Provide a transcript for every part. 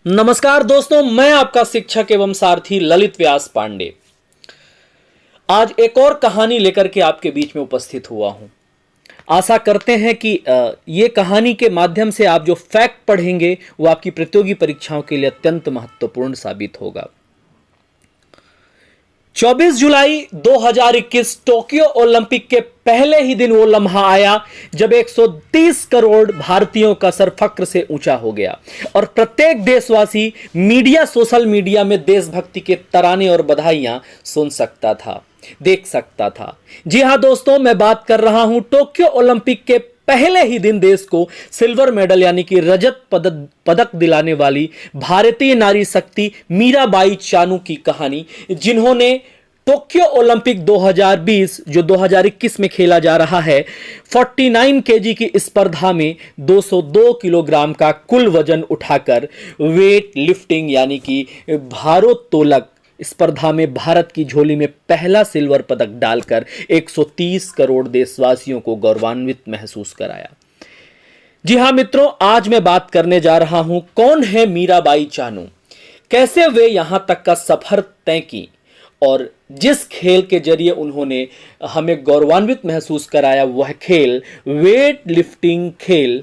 नमस्कार दोस्तों, मैं आपका शिक्षक एवं सारथी ललित व्यास पांडे आज एक और कहानी लेकर के आपके बीच में उपस्थित हुआ हूं। आशा करते हैं कि ये कहानी के माध्यम से आप जो फैक्ट पढ़ेंगे वो आपकी प्रतियोगी परीक्षाओं के लिए अत्यंत महत्वपूर्ण साबित होगा। 24 जुलाई 2021 टोक्यो ओलंपिक के पहले ही दिन वो लम्हा आया जब 130 करोड़ भारतीयों का सर फक्र से ऊंचा हो गया और प्रत्येक देशवासी मीडिया, सोशल मीडिया में देशभक्ति के तराने और बधाइयां सुन सकता था, देख सकता था। जी हां दोस्तों, मैं बात कर रहा हूं टोक्यो ओलंपिक के पहले ही दिन देश को सिल्वर मेडल यानी कि रजत पदक दिलाने वाली भारतीय नारी शक्ति मीराबाई चानू की कहानी, जिन्होंने टोक्यो ओलंपिक 2020 जो 2021 में खेला जा रहा है 49 केजी की स्पर्धा में 202 किलोग्राम का कुल वजन उठाकर वेट लिफ्टिंग यानी कि भारोत्तोलक स्पर्धा में भारत की झोली में पहला सिल्वर पदक डालकर 130 करोड़ देशवासियों को गौरवान्वित महसूस कराया। जी हां मित्रों, आज मैं बात करने जा रहा हूं कौन है मीराबाई चानू, कैसे वे यहां तक का सफर तय की और जिस खेल के जरिए उन्होंने हमें गौरवान्वित महसूस कराया वह खेल वेट लिफ्टिंग खेल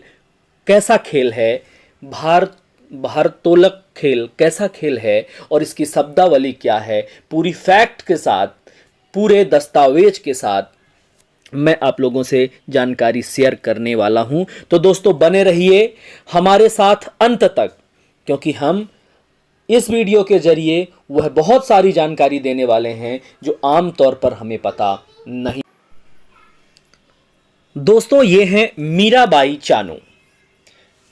कैसा खेल है, भारोत्तोलक खेल कैसा खेल है और इसकी शब्दावली क्या है, पूरी फैक्ट के साथ, पूरे दस्तावेज के साथ मैं आप लोगों से जानकारी शेयर करने वाला हूं। तो दोस्तों बने रहिए हमारे साथ अंत तक, क्योंकि हम इस वीडियो के जरिए वह बहुत सारी जानकारी देने वाले हैं जो आमतौर पर हमें पता नहीं। दोस्तों ये हैं मीराबाई चानू।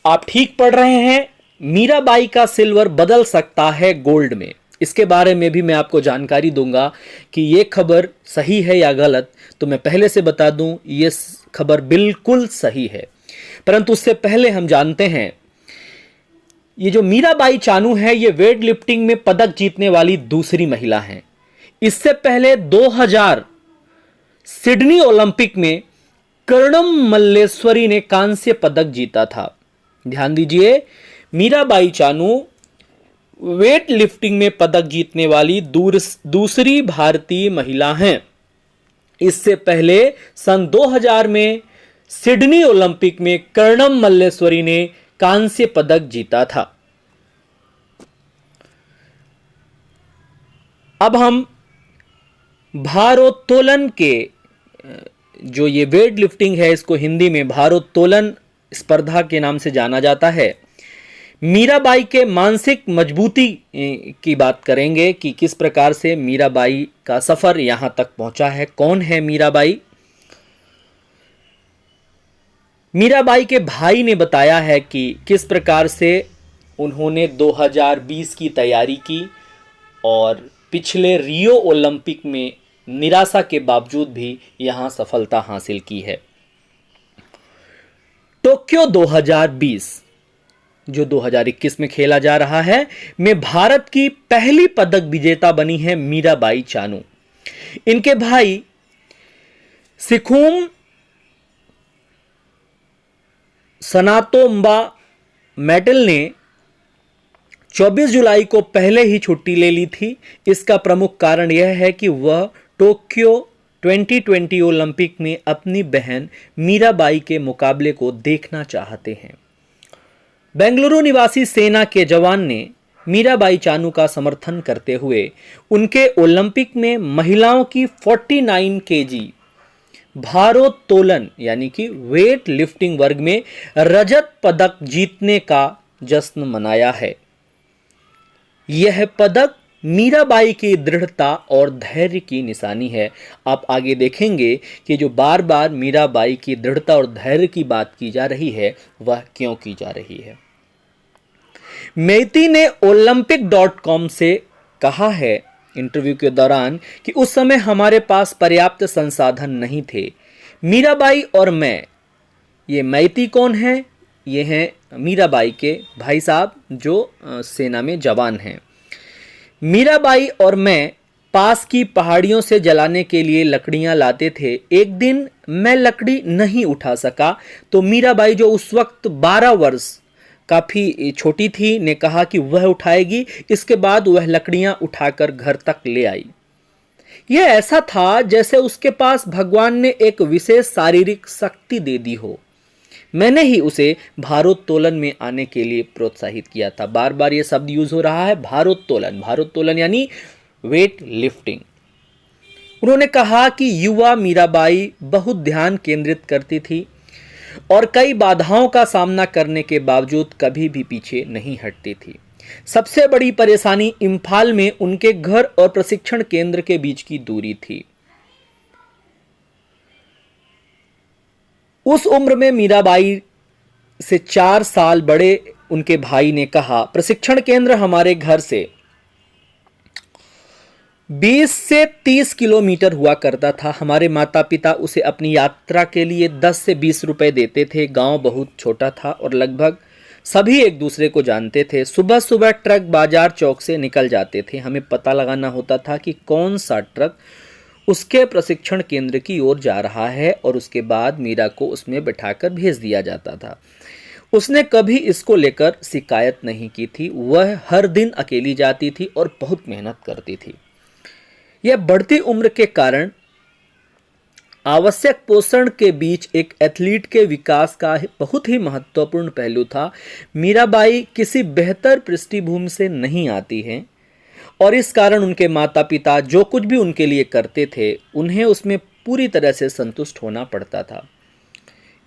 आप ठीक पढ़ रहे हैं, मीराबाई का सिल्वर बदल सकता है गोल्ड में। इसके बारे में भी मैं आपको जानकारी दूंगा कि ये खबर सही है या गलत। तो मैं पहले से बता दूं, ये खबर बिल्कुल सही है। परंतु उससे पहले हम जानते हैं ये जो मीराबाई चानू है ये वेट लिफ्टिंग में पदक जीतने वाली दूसरी महिला हैं। इससे पहले 2000 सिडनी ओलंपिक में कर्णम मल्लेश्वरी ने कांस्य पदक जीता था। ध्यान दीजिए, मीराबाई चानू वेट लिफ्टिंग में पदक जीतने वाली दूसरी भारतीय महिला हैं। इससे पहले सन 2000 में सिडनी ओलंपिक में कर्णम मल्लेश्वरी ने कांस्य पदक जीता था। अब हम भारोत्तोलन के जो ये वेट लिफ्टिंग है इसको हिंदी में भारोत्तोलन स्पर्धा के नाम से जाना जाता है। मीराबाई के मानसिक मजबूती की बात करेंगे कि किस प्रकार से मीराबाई का सफर यहां तक पहुंचा है। कौन है मीराबाई? मीराबाई के भाई ने बताया है कि किस प्रकार से उन्होंने 2020 की तैयारी की और पिछले रियो ओलंपिक में निराशा के बावजूद भी यहां सफलता हासिल की है। टोक्यो 2020 जो 2021 में खेला जा रहा है में भारत की पहली पदक विजेता बनी है मीराबाई चानू। इनके भाई सिखुम सनातोम्बा मेटल ने 24 जुलाई को पहले ही छुट्टी ले ली थी। इसका प्रमुख कारण यह है कि वह टोक्यो 2020 ओलंपिक में अपनी बहन मीराबाई के मुकाबले को देखना चाहते हैं। बेंगलुरु निवासी सेना के जवान ने मीराबाई चानू का समर्थन करते हुए उनके ओलंपिक में महिलाओं की 49 केजी भारोत्तोलन यानी कि वेट लिफ्टिंग वर्ग में रजत पदक जीतने का जश्न मनाया है। यह पदक मीराबाई की दृढ़ता और धैर्य की निशानी है। आप आगे देखेंगे कि जो बार बार मीराबाई की दृढ़ता और धैर्य की बात की जा रही है वह क्यों की जा रही है। मेती ने olympic.com से कहा है इंटरव्यू के दौरान कि उस समय हमारे पास पर्याप्त संसाधन नहीं थे। मीराबाई और मैं, ये मैती कौन है? ये हैं मीराबाई के भाई साहब जो सेना में जवान हैं। मीराबाई और मैं पास की पहाड़ियों से जलाने के लिए लकड़ियां लाते थे। एक दिन मैं लकड़ी नहीं उठा सका तो मीराबाई जो उस वक्त 12 वर्ष काफ़ी छोटी थी, ने कहा कि वह उठाएगी। इसके बाद वह लकड़ियां उठाकर घर तक ले आई। यह ऐसा था जैसे उसके पास भगवान ने एक विशेष शारीरिक शक्ति दे दी हो। मैंने ही उसे भारोत्तोलन में आने के लिए प्रोत्साहित किया था। बार बार ये शब्द यूज हो रहा है, भारोत्तोलन। भारोत्तोलन यानी वेट लिफ्टिंग। उन्होंने कहा कि युवा मीराबाई बहुत ध्यान केंद्रित करती थी और कई बाधाओं का सामना करने के बावजूद कभी भी पीछे नहीं हटती थी। सबसे बड़ी परेशानी इम्फाल में उनके घर और प्रशिक्षण केंद्र के बीच की दूरी थी। उस उम्र में मीराबाई से 4 साल बड़े उनके भाई ने कहा, प्रशिक्षण केंद्र हमारे घर से 20 से 30 किलोमीटर हुआ करता था। हमारे माता पिता उसे अपनी यात्रा के लिए 10 से 20 रुपए देते थे। गांव बहुत छोटा था और लगभग सभी एक दूसरे को जानते थे। सुबह सुबह ट्रक बाजार चौक से निकल जाते थे। हमें पता लगाना होता था कि कौन सा ट्रक उसके प्रशिक्षण केंद्र की ओर जा रहा है और उसके बाद मीरा को उसमें बैठाकर भेज दिया जाता था। उसने कभी इसको लेकर शिकायत नहीं की थी। वह हर दिन अकेली जाती थी और बहुत मेहनत करती थी। यह बढ़ती उम्र के कारण आवश्यक पोषण के बीच एक एथलीट के विकास का बहुत ही महत्वपूर्ण पहलू था। मीराबाई किसी बेहतर पृष्ठभूमि से नहीं आती हैं और इस कारण उनके माता पिता जो कुछ भी उनके लिए करते थे उन्हें उसमें पूरी तरह से संतुष्ट होना पड़ता था।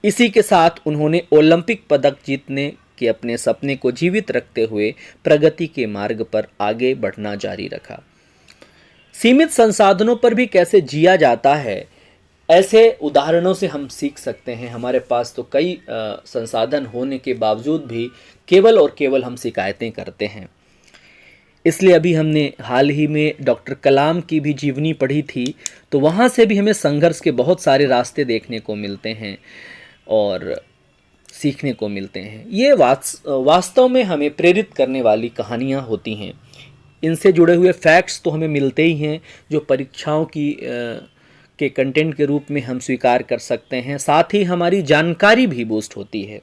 इसी के साथ उन्होंने ओलंपिक पदक जीतने के अपने सपने को जीवित रखते हुए प्रगति के मार्ग पर आगे बढ़ना जारी रखा। सीमित संसाधनों पर भी कैसे जिया जाता है, ऐसे उदाहरणों से हम सीख सकते हैं। हमारे पास तो कई संसाधन होने के बावजूद भी केवल और केवल हम शिकायतें करते हैं। इसलिए अभी हमने हाल ही में डॉक्टर कलाम की भी जीवनी पढ़ी थी, तो वहाँ से भी हमें संघर्ष के बहुत सारे रास्ते देखने को मिलते हैं और सीखने को मिलते हैं। ये वास्तव में हमें प्रेरित करने वाली कहानियाँ होती हैं। इनसे जुड़े हुए फैक्ट्स तो हमें मिलते ही हैं जो परीक्षाओं के कंटेंट के रूप में हम स्वीकार कर सकते हैं। साथ ही हमारी जानकारी भी बूस्ट होती है।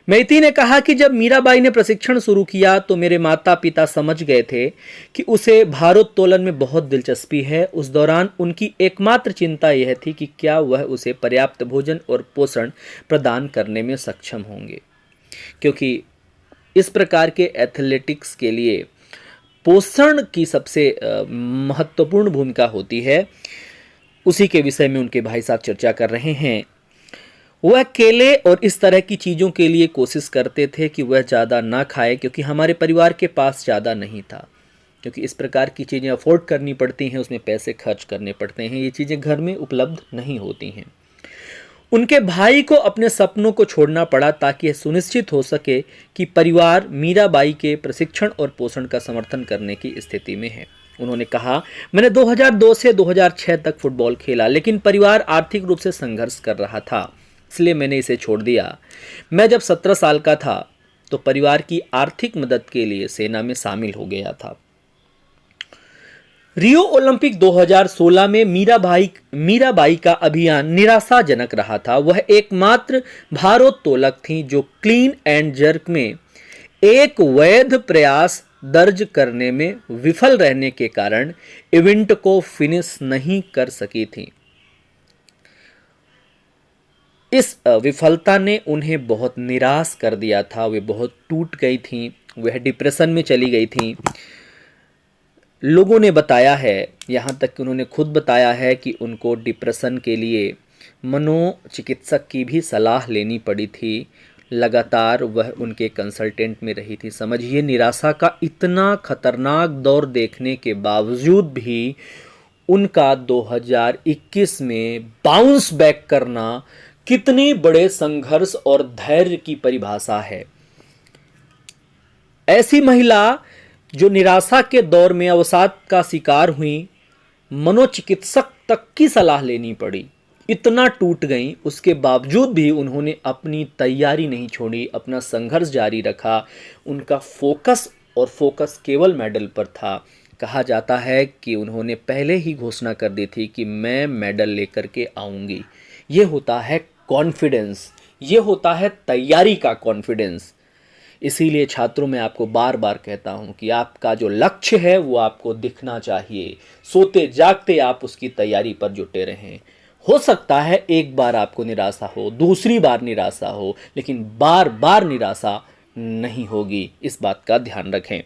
मैती ने कहा कि जब मीराबाई ने प्रशिक्षण शुरू किया तो मेरे माता पिता समझ गए थे कि उसे भारोत्तोलन में बहुत दिलचस्पी है। उस दौरान उनकी एकमात्र चिंता यह थी कि क्या वह उसे पर्याप्त भोजन और पोषण प्रदान करने में सक्षम होंगे, क्योंकि इस प्रकार के एथलेटिक्स के लिए पोषण की सबसे महत्वपूर्ण भूमिका होती है। उसी के विषय में उनके भाई साहब चर्चा कर रहे हैं। वह केले और इस तरह की चीज़ों के लिए कोशिश करते थे कि वह ज़्यादा ना खाए, क्योंकि हमारे परिवार के पास ज़्यादा नहीं था। क्योंकि इस प्रकार की चीज़ें अफोर्ड करनी पड़ती हैं, उसमें पैसे खर्च करने पड़ते हैं। ये चीज़ें घर में उपलब्ध नहीं होती हैं। उनके भाई को अपने सपनों को छोड़ना पड़ा ताकि यह सुनिश्चित हो सके कि परिवार मीराबाई के प्रशिक्षण और पोषण का समर्थन करने की स्थिति में है। उन्होंने कहा, मैंने 2002 से 2006 तक फुटबॉल खेला, लेकिन परिवार आर्थिक रूप से संघर्ष कर रहा था, इसलिए मैंने इसे छोड़ दिया। मैं जब 17 साल का था तो परिवार की आर्थिक मदद के लिए सेना में शामिल हो गया था। रियो ओलंपिक 2016 में मीराबाई का अभियान निराशाजनक रहा था। वह एकमात्र भारोत्तोलक थी जो क्लीन एंड जर्क में एक वैध प्रयास दर्ज करने में विफल रहने के कारण इवेंट को फिनिश नहीं कर सकी थी। इस विफलता ने उन्हें बहुत निराश कर दिया था। वे बहुत टूट गई थीं, वह डिप्रेशन में चली गई थीं। लोगों ने बताया है, यहाँ तक कि उन्होंने खुद बताया है कि उनको डिप्रेशन के लिए मनोचिकित्सक की भी सलाह लेनी पड़ी थी। लगातार वह उनके कंसल्टेंट में रही थी। समझिए, निराशा का इतना खतरनाक दौर देखने के बावजूद भी उनका 2021 में बाउंस बैक करना कितने बड़े संघर्ष और धैर्य की परिभाषा है। ऐसी महिला जो निराशा के दौर में अवसाद का शिकार हुई, मनोचिकित्सक तक की सलाह लेनी पड़ी, इतना टूट गई, उसके बावजूद भी उन्होंने अपनी तैयारी नहीं छोड़ी, अपना संघर्ष जारी रखा। उनका फोकस केवल मेडल पर था। कहा जाता है कि उन्होंने पहले ही घोषणा कर दी थी कि मैं मेडल लेकर के आऊंगी। ये होता है कॉन्फिडेंस, ये होता है तैयारी का कॉन्फिडेंस। इसीलिए छात्रों मैं आपको बार बार कहता हूं कि आपका जो लक्ष्य है वो आपको दिखना चाहिए। सोते जागते आप उसकी तैयारी पर जुटे रहें। हो सकता है एक बार आपको निराशा हो, दूसरी बार निराशा हो, लेकिन बार बार निराशा नहीं होगी, इस बात का ध्यान रखें।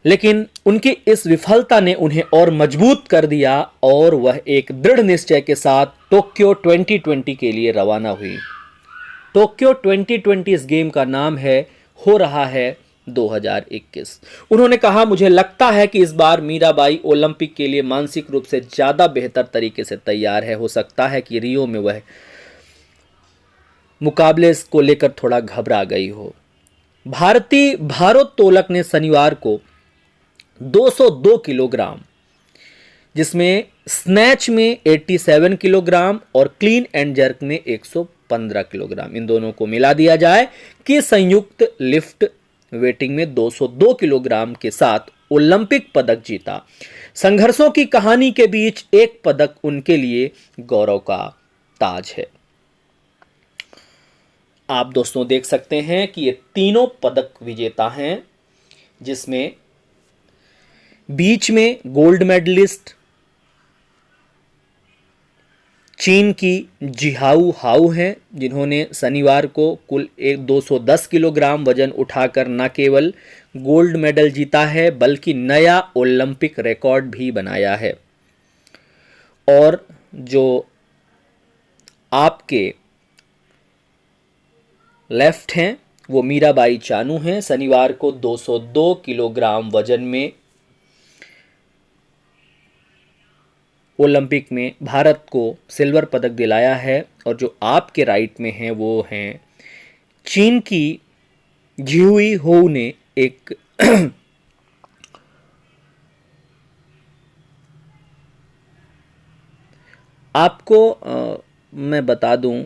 लेकिन उनकी इस विफलता ने उन्हें और मजबूत कर दिया और वह एक दृढ़ निश्चय के साथ टोक्यो 2020 के लिए रवाना हुई। टोक्यो 2020 इस गेम का नाम है, हो रहा है 2021। उन्होंने कहा, मुझे लगता है कि इस बार मीराबाई ओलंपिक के लिए मानसिक रूप से ज्यादा बेहतर तरीके से तैयार है। हो सकता है कि रियो में वह मुकाबले को लेकर थोड़ा घबरा गई हो। भारतीय भारोत्तोलक ने शनिवार को 202 किलोग्राम, जिसमें स्नैच में 87 किलोग्राम और क्लीन एंड जर्क में 115 किलोग्राम, इन दोनों को मिला दिया जाए कि संयुक्त लिफ्ट वेटिंग में 202 किलोग्राम के साथ ओलंपिक पदक जीता। संघर्षों की कहानी के बीच एक पदक उनके लिए गौरव का ताज है। आप दोस्तों देख सकते हैं कि ये तीनों पदक विजेता हैं, जिसमें बीच में गोल्ड मेडलिस्ट चीन की जिहाऊ हाउ हैं, जिन्होंने शनिवार को कुल 210 किलोग्राम वजन उठाकर न केवल गोल्ड मेडल जीता है बल्कि नया ओलंपिक रिकॉर्ड भी बनाया है। और जो आपके लेफ्ट हैं वो मीराबाई चानू हैं। शनिवार को 202 किलोग्राम वजन में ओलंपिक में भारत को सिल्वर पदक दिलाया है। और जो आपके राइट में हैं वो हैं चीन की जिहुई हो ने एक आपको मैं बता दूं,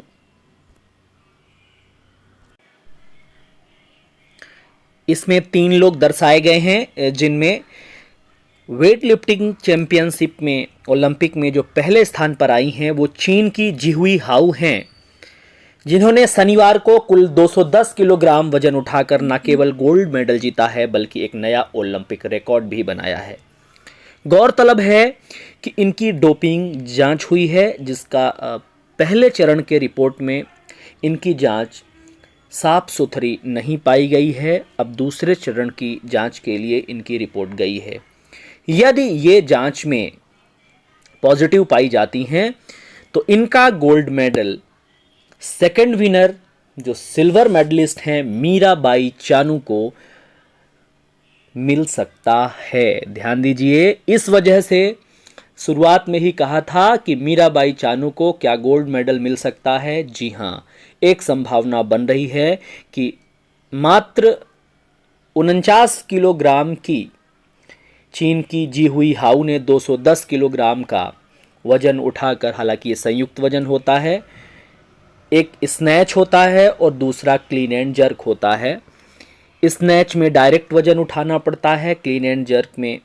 इसमें 3 लोग दर्शाए गए हैं जिनमें वेट लिफ्टिंग चैंपियनशिप में ओलंपिक में जो पहले स्थान पर आई हैं वो चीन की जिहुई हाउ हैं, जिन्होंने शनिवार को कुल 210 किलोग्राम वजन उठाकर न केवल गोल्ड मेडल जीता है बल्कि एक नया ओलंपिक रिकॉर्ड भी बनाया है। गौरतलब है कि इनकी डोपिंग जांच हुई है, जिसका पहले चरण के रिपोर्ट में इनकी जांच साफ सुथरी नहीं पाई गई है। अब दूसरे चरण की जांच के लिए इनकी रिपोर्ट गई है। यदि ये जांच में पॉजिटिव पाई जाती हैं तो इनका गोल्ड मेडल सेकंड विनर जो सिल्वर मेडलिस्ट हैं मीराबाई चानू को मिल सकता है। ध्यान दीजिए, इस वजह से शुरुआत में ही कहा था कि मीराबाई चानू को क्या गोल्ड मेडल मिल सकता है। जी हाँ, एक संभावना बन रही है कि मात्र 49 किलोग्राम की चीन की जिहुई हाउ ने 210 किलोग्राम का वजन उठाकर, हालांकि ये संयुक्त वजन होता है, एक स्नैच होता है और दूसरा क्लीन एंड जर्क होता है। स्नैच में डायरेक्ट वजन उठाना पड़ता है, क्लीन एंड जर्क में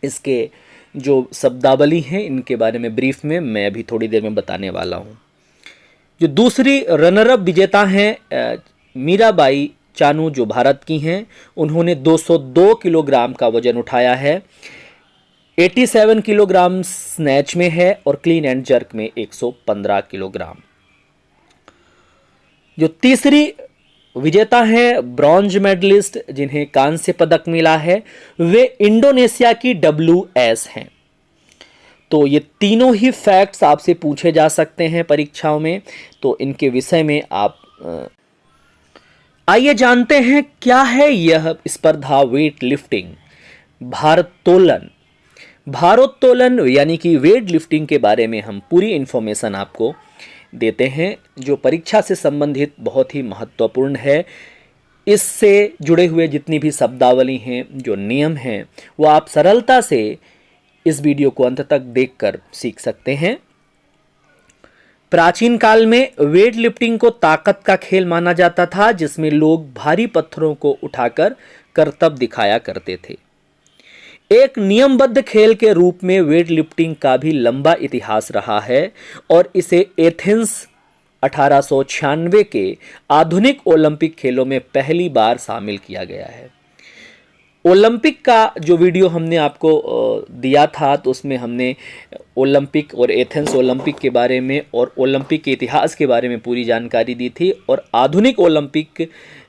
इसके जो शब्दावली हैं इनके बारे में ब्रीफ में मैं अभी थोड़ी देर में बताने वाला हूँ। जो दूसरी रनरअप विजेता हैं मीराबाई चानू जो भारत की हैं, उन्होंने 202 किलोग्राम का वजन उठाया है। 87 किलोग्राम स्नैच में है और क्लीन एंड जर्क में 115 किलोग्राम। जो तीसरी विजेता हैं ब्रॉन्ज मेडलिस्ट जिन्हें कांस्य पदक मिला है, वे इंडोनेशिया की WS हैं। तो ये तीनों ही फैक्ट्स आपसे पूछे जा सकते हैं परीक्षाओं में, तो इनके विषय में आप आइए जानते हैं क्या है यह स्पर्धा वेट लिफ्टिंग भारोत्तोलन। भारोत्तोलन यानी कि वेट लिफ्टिंग के बारे में हम पूरी इंफॉर्मेशन आपको देते हैं जो परीक्षा से संबंधित बहुत ही महत्वपूर्ण है। इससे जुड़े हुए जितनी भी शब्दावली हैं, जो नियम हैं, वो आप सरलता से इस वीडियो को अंत तक देखकर सीख सकते हैं। प्राचीन काल में वेट लिफ्टिंग को ताकत का खेल माना जाता था, जिसमें लोग भारी पत्थरों को उठाकर करतब दिखाया करते थे। एक नियमबद्ध खेल के रूप में वेट लिफ्टिंग का भी लंबा इतिहास रहा है और इसे एथेंस 1896 के आधुनिक ओलंपिक खेलों में पहली बार शामिल किया गया है। ओलंपिक का जो वीडियो हमने आपको दिया था तो उसमें हमने ओलंपिक और एथेंस ओलंपिक के बारे में और ओलंपिक के इतिहास के बारे में पूरी जानकारी दी थी और आधुनिक ओलंपिक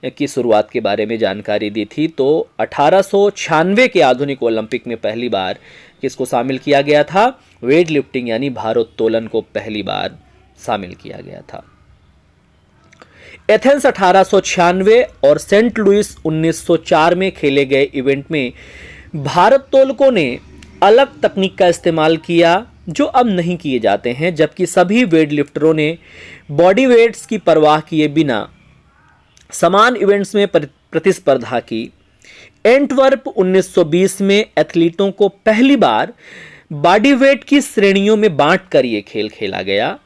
की शुरुआत के बारे में जानकारी दी थी। तो 1896 के आधुनिक ओलंपिक में पहली बार किसको शामिल किया गया था? वेट लिफ्टिंग यानी भारोत्तोलन को पहली बार शामिल किया गया था। एथेंस 1896 और सेंट लुइस 1904 में खेले गए इवेंट में भारोत्तोलकों ने अलग तकनीक का इस्तेमाल किया जो अब नहीं किए जाते हैं, जबकि सभी वेट लिफ्टरों ने बॉडी वेट्स की परवाह किए बिना समान इवेंट्स में प्रतिस्पर्धा की। एंटवर्प 1920 में एथलीटों को पहली बार बॉडी वेट की श्रेणियों में बांटकर यह खेल खेला गया।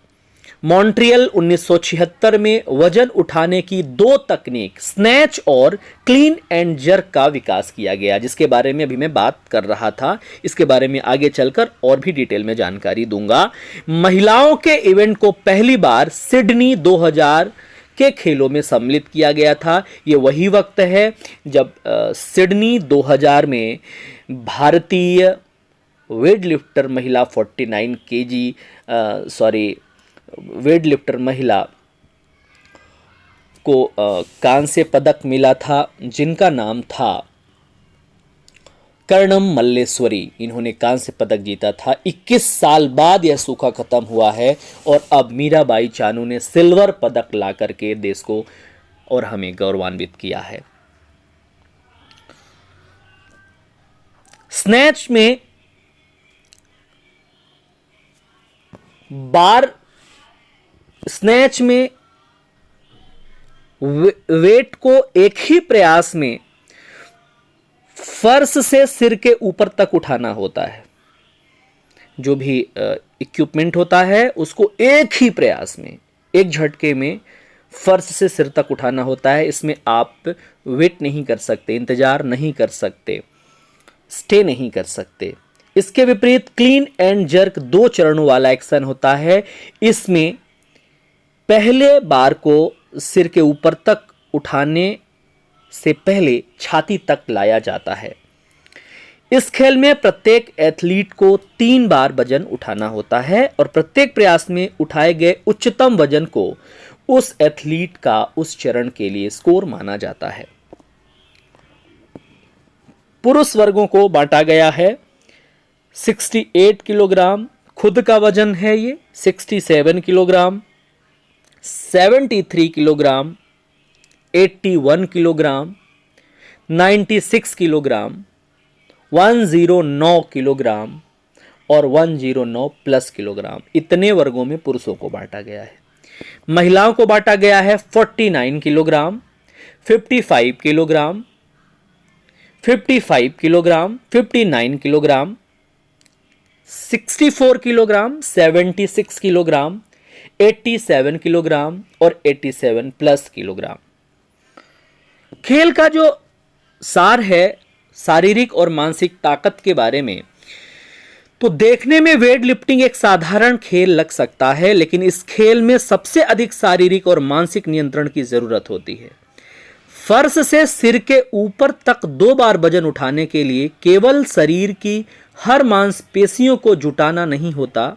मॉन्ट्रियल 1976 में वजन उठाने की दो तकनीक स्नैच और क्लीन एंड जर्क का विकास किया गया, जिसके बारे में अभी मैं बात कर रहा था। इसके बारे में आगे चलकर और भी डिटेल में जानकारी दूंगा। महिलाओं के इवेंट को पहली बार सिडनी 2000 के खेलों में सम्मिलित किया गया था। ये वही वक्त है जब सिडनी 2000 में भारतीय वेट लिफ्टर महिला 49 केजी वेट लिफ्टर महिला को कांस्य पदक मिला था, जिनका नाम था कर्णम मल्लेश्वरी। इन्होंने कांस्य पदक जीता था। 21 साल बाद यह सूखा खत्म हुआ है और अब मीराबाई चानू ने सिल्वर पदक ला करके देश को और हमें गौरवान्वित किया है। स्नैच में वेट को एक ही प्रयास में फर्श से सिर के ऊपर तक उठाना होता है। जो भी इक्विपमेंट होता है उसको एक ही प्रयास में, एक झटके में फर्श से सिर तक उठाना होता है। इसमें आप वेट नहीं कर सकते, इंतजार नहीं कर सकते, स्टे नहीं कर सकते। इसके विपरीत क्लीन एंड जर्क 2 चरणों वाला एक्शन होता है। इसमें पहले बार को सिर के ऊपर तक उठाने से पहले छाती तक लाया जाता है। इस खेल में प्रत्येक एथलीट को 3 बार वजन उठाना होता है और प्रत्येक प्रयास में उठाए गए उच्चतम वजन को उस एथलीट का उस चरण के लिए स्कोर माना जाता है। पुरुष वर्गों को बांटा गया है। 68 किलोग्राम खुद का वजन है, ये 67 kilogram, 73 kilogram, 81 kilogram, 96 kilogram, 109 kilogram और 109 प्लस किलोग्राम, इतने वर्गों में पुरुषों को बांटा गया है। महिलाओं को बांटा गया है 49 kilogram, 55 kilogram, 55 kilogram, 59 kilogram, 64 kilogram, 76 kilogram, 87 kilogram और 87 प्लस किलोग्राम। खेल का जो सार है शारीरिक और मानसिक ताकत के बारे में, तो देखने में वेट लिफ्टिंग एक साधारण खेल लग सकता है, लेकिन इस खेल में सबसे अधिक शारीरिक और मानसिक नियंत्रण की जरूरत होती है। फर्श से सिर के ऊपर तक 2 बार वजन उठाने के लिए केवल शरीर की हर मांसपेशियों को जुटाना नहीं होता।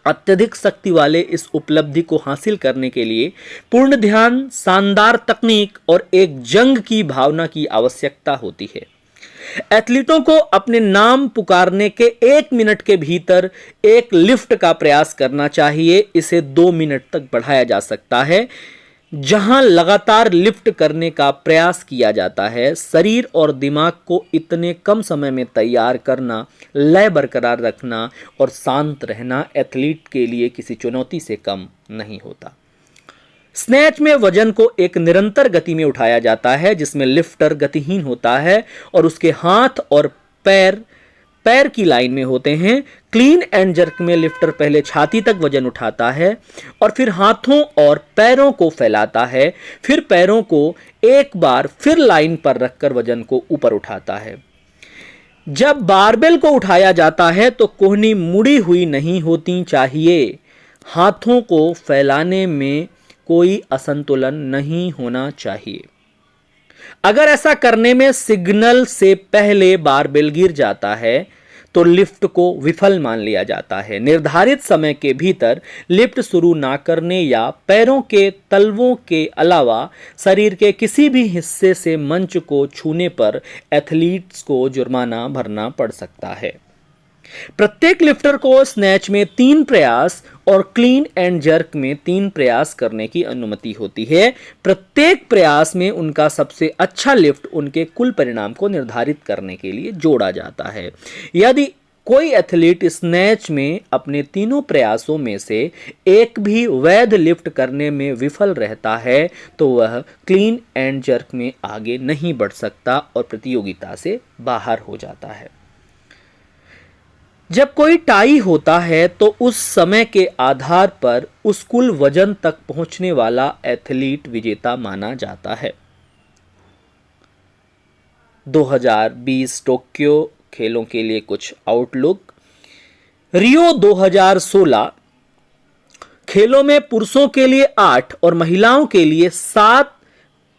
अत्यधिक शक्ति वाले इस उपलब्धि को हासिल करने के लिए पूर्ण ध्यान, शानदार तकनीक और एक जंग की भावना की आवश्यकता होती है। एथलीटों को अपने नाम पुकारने के 1 मिनट के भीतर एक लिफ्ट का प्रयास करना चाहिए। इसे 2 मिनट तक बढ़ाया जा सकता है। जहां लगातार लिफ्ट करने का प्रयास किया जाता है, शरीर और दिमाग को इतने कम समय में तैयार करना, लय बरकरार रखना और शांत रहना एथलीट के लिए किसी चुनौती से कम नहीं होता। स्नैच में वजन को एक निरंतर गति में उठाया जाता है, जिसमें लिफ्टर गतिहीन होता है और उसके हाथ और पैर की लाइन में होते हैं। क्लीन एंड जर्क में लिफ्टर पहले छाती तक वजन उठाता है और फिर हाथों और पैरों को फैलाता है, फिर पैरों को एक बार फिर लाइन पर रखकर वजन को ऊपर उठाता है। जब बारबेल को उठाया जाता है तो कोहनी मुड़ी हुई नहीं होती चाहिए। हाथों को फैलाने में कोई असंतुलन नहीं होना चाहिए। अगर ऐसा करने में सिग्नल से पहले बारबेल गिर जाता है तो लिफ्ट को विफल मान लिया जाता है। निर्धारित समय के भीतर लिफ्ट शुरू ना करने या पैरों के तलवों के अलावा शरीर के किसी भी हिस्से से मंच को छूने पर एथलीट्स को जुर्माना भरना पड़ सकता है। प्रत्येक लिफ्टर को स्नैच में 3 प्रयास और क्लीन एंड जर्क में 3 प्रयास करने की अनुमति होती है। प्रत्येक प्रयास में उनका सबसे अच्छा लिफ्ट उनके कुल परिणाम को निर्धारित करने के लिए जोड़ा जाता है। यदि कोई एथलीट स्नैच में अपने तीनों प्रयासों में से एक भी वैध लिफ्ट करने में विफल रहता है तो वह क्लीन एंड जर्क में आगे नहीं बढ़ सकता और प्रतियोगिता से बाहर हो जाता है। जब कोई टाई होता है तो उस समय के आधार पर उस कुल वजन तक पहुंचने वाला एथलीट विजेता माना जाता है। 2020 टोक्यो खेलों के लिए कुछ आउटलुक। रियो 2016 खेलों में पुरुषों के लिए 8 और महिलाओं के लिए 7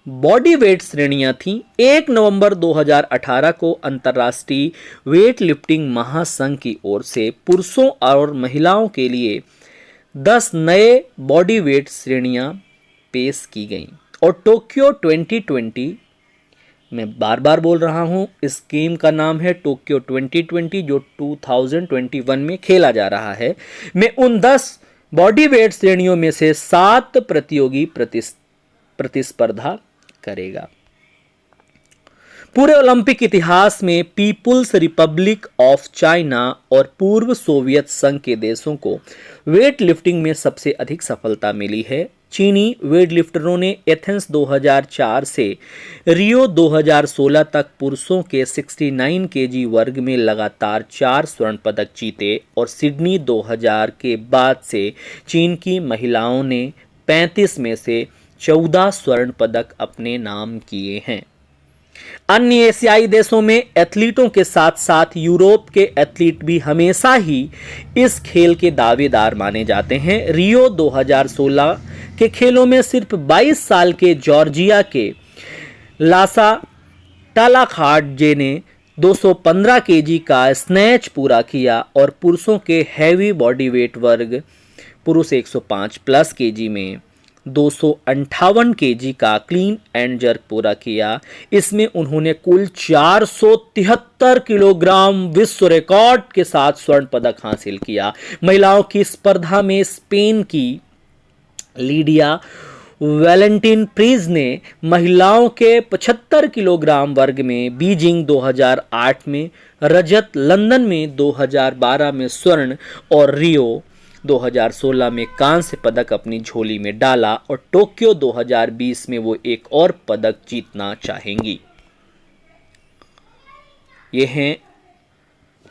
बॉडी वेट श्रेणियां थीं। 1 नवंबर 2018 को अंतर्राष्ट्रीय वेट लिफ्टिंग महासंघ की ओर से पुरुषों और महिलाओं के लिए 10 नए बॉडी वेट श्रेणियां पेश की गईं और टोक्यो 2020, मैं बार बार बोल रहा हूं, इस गेम का नाम है टोक्यो 2020 जो 2021 में खेला जा रहा है, में उन 10 बॉडी वेट श्रेणियों में से 7 प्रतियोगी प्रतिस्पर्धा करेगा। पूरे ओलंपिक इतिहास में पीपुल्स रिपब्लिक ऑफ चाइना और पूर्व सोवियत संघ के देशों को वेट लिफ्टिंग में सबसे अधिक सफलता मिली है। चीनी वेट लिफ्टरों ने एथेंस 2004 से रियो 2016 तक पुरुषों के 69 केजी वर्ग में लगातार 4 स्वर्ण पदक जीते और सिडनी 2000 के बाद से चीन की महिलाओं ने 35 में से 14 स्वर्ण पदक अपने नाम किए हैं। अन्य एशियाई देशों में एथलीटों के साथ साथ यूरोप के एथलीट भी हमेशा ही इस खेल के दावेदार माने जाते हैं। रियो 2016 के खेलों में सिर्फ 22 साल के जॉर्जिया के लासा टालाखाडजे ने 215 केजी का स्नैच पूरा किया और पुरुषों के हैवी बॉडी वेट वर्ग पुरुष 105 प्लस केजी में 258 केजी का क्लीन एंड जर्क पूरा किया। इसमें उन्होंने कुल 473 किलोग्राम विश्व रिकॉर्ड के साथ स्वर्ण पदक हासिल किया। महिलाओं की स्पर्धा में स्पेन की लीडिया वैलेंटिन प्रीज ने महिलाओं के 75 किलोग्राम वर्ग में बीजिंग 2008 में रजत, लंदन में 2012 में स्वर्ण और रियो 2016 में कांस्य पदक अपनी झोली में डाला और टोक्यो 2020 में वो एक और पदक जीतना चाहेंगी। ये हैं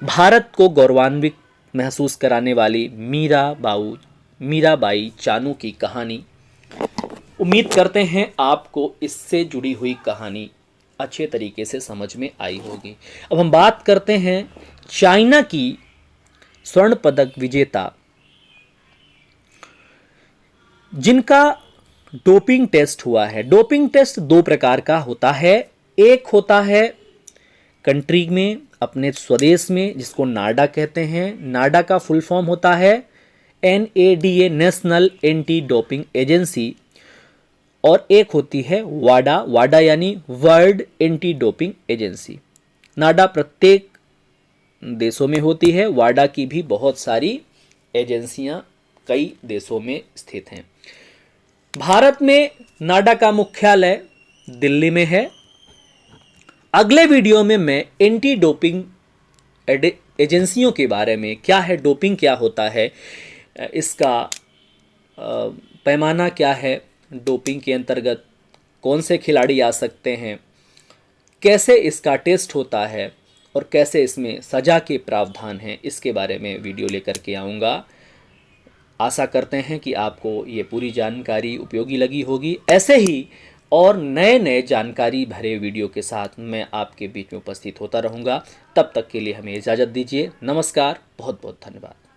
भारत को गौरवान्वित महसूस कराने वाली मीराबाई चानू की कहानी। उम्मीद करते हैं आपको इससे जुड़ी हुई कहानी अच्छे तरीके से समझ में आई होगी। अब हम बात करते हैं चाइना की स्वर्ण पदक विजेता जिनका डोपिंग टेस्ट हुआ है। डोपिंग टेस्ट 2 प्रकार का होता है। एक होता है कंट्री में, अपने स्वदेश में, जिसको नाडा कहते हैं। नाडा का फुल फॉर्म होता है NADA, national anti doping agency. और एक होती है वाडा यानी वर्ल्ड एंटी डोपिंग एजेंसी। नाडा प्रत्येक देशों में होती है। वाडा की भी बहुत सारी एजेंसियां कई देशों में स्थित हैं। भारत में नाडा का मुख्यालय दिल्ली में है। अगले वीडियो में मैं एंटी डोपिंग एजेंसियों के बारे में, क्या है डोपिंग, क्या होता है, इसका पैमाना क्या है, डोपिंग के अंतर्गत कौन से खिलाड़ी आ सकते हैं, कैसे इसका टेस्ट होता है और कैसे इसमें सजा के प्रावधान हैं, इसके बारे में वीडियो लेकर के आऊँगा। आशा करते हैं कि आपको ये पूरी जानकारी उपयोगी लगी होगी। ऐसे ही और नए जानकारी भरे वीडियो के साथ मैं आपके बीच में उपस्थित होता रहूँगा। तब तक के लिए हमें इजाज़त दीजिए। नमस्कार, बहुत बहुत धन्यवाद।